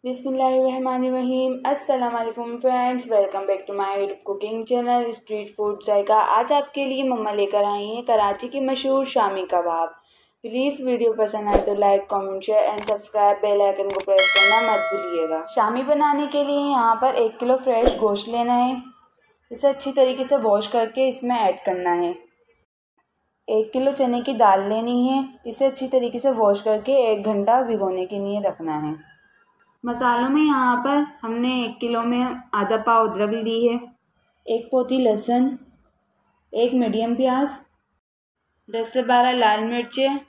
बिस्मिल्लाहिर्रहमानिर्रहीम। अस्सलाम वालेकुम friends, welcome back to my YouTube cooking channel street food Zaika. आज आपके लिए मम्मा लेकर आई हैं कराची की मशहूर शामी कबाब। प्लीज़ वीडियो पसंद आए तो like comment share and subscribe, bell icon को प्रेस करना मत भूलिएगा। शामी बनाने के लिए यहाँ पर 1 किलो फ्रेश गोश्त लेना है। इसे अच्छी तरीके से वॉश करके इसमें ऐड करना है। 1 किलो चने की दाल लेनी है। इसे अच्छी तरीके से वॉश करके 1 घंटा भिगोने के लिए रखना है। मसालों में यहाँ पर हमने 1 किलो में आधा पाव अदरक ली है, 1 पोती लहसुन, 1 मीडियम प्याज, 10 से 12 लाल मिर्चें,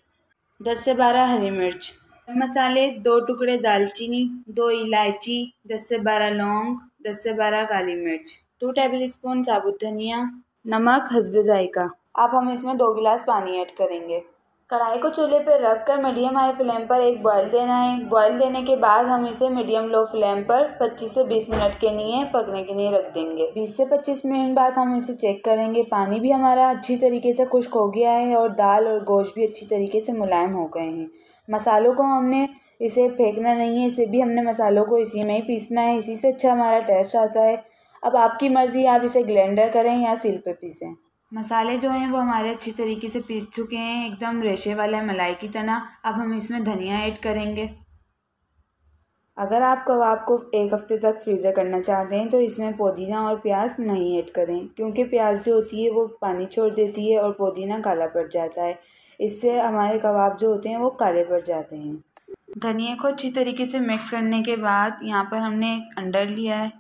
10 से 12 हरी मिर्च, मसाले 2 टुकड़े दालचीनी, 2 इलायची, 10 से 12 लौंग, 10 से 12 काली मिर्च, 2 टेबल स्पून साबुत धनिया, नमक हस्बे जायका। अब हम इसमें 2 गिलास पानी ऐड करेंगे। कढ़ाई को चूल्हे पर रखकर मीडियम हाई फ्लेम पर एक बॉयल देना है। बॉयल देने के बाद हम इसे मीडियम लो फ्लेम पर 25 से 20 मिनट के लिए पकने के लिए रख देंगे। 20 से 25 मिनट बाद हम इसे चेक करेंगे। पानी भी हमारा अच्छी तरीके से खुश्क हो गया है और दाल और गोश्त भी अच्छी तरीके से मुलायम हो गए हैं। मसालों को हमने इसे फेंकना नहीं है, इसे भी हमने मसालों को इसी में ही पीसना है। इसी से अच्छा हमारा टेस्ट आता है। अब आपकी मर्ज़ी, आप इसे ग्राइंडर करें या सील पे पीसें। मसाले जो हैं वो हमारे अच्छी तरीके से पीस चुके हैं, एकदम रेशे वाला मलाई की तरह। अब हम इसमें धनिया ऐड करेंगे। अगर आप कबाब को 1 हफ्ते तक फ्रीज़र करना चाहते हैं तो इसमें पुदीना और प्याज नहीं ऐड करें, क्योंकि प्याज जो होती है वो पानी छोड़ देती है और पुदीना काला पड़ जाता है। इससे हमारे कबाब जो होते हैं वो काले पड़ जाते हैं। धनिया को अच्छी तरीके से मिक्स करने के बाद यहाँ पर हमने एक अंडा लिया है।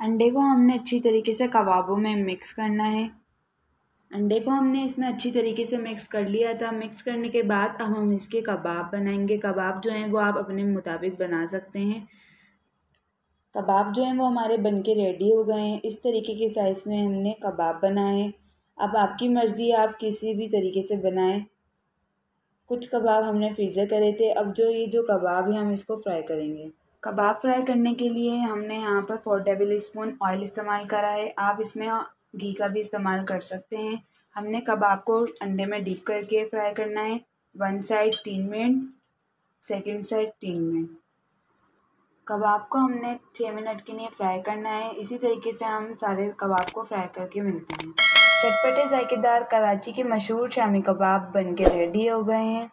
अंडे को हमने अच्छी तरीके से कबाबों में मिक्स करना है। अंडे को हमने इसमें अच्छी तरीके से मिक्स कर लिया था। मिक्स करने के बाद अब हम इसके कबाब बनाएंगे। कबाब जो हैं वो आप अपने मुताबिक बना सकते हैं। कबाब जो हैं वो हमारे बनके रेडी हो गए हैं। इस तरीके के साइज़ में हमने कबाब बनाए हैं। अब आपकी मर्ज़ी, आप किसी भी तरीके से बनाएं। कुछ कबाब हमने फ्रीज़र करे थे। अब जो ये जो कबाब है हम इसको फ्राई करेंगे। कबाब फ्राई करने के लिए हमने यहाँ पर 4 टेबल स्पून ऑयल इस्तेमाल करा है। आप इसमें घी का भी इस्तेमाल कर सकते हैं। हमने कबाब को अंडे में डिप करके फ्राई करना है। 1 side 3 minute, second side 3 minute. कबाब को हमने 6 मिनट के लिए फ्राई करना है। इसी तरीके से हम सारे कबाब को फ्राई करके मिलते हैं। चटपटे जायकेदार कराची के मशहूर शामी कबाब बनके रेडी हो गए हैं।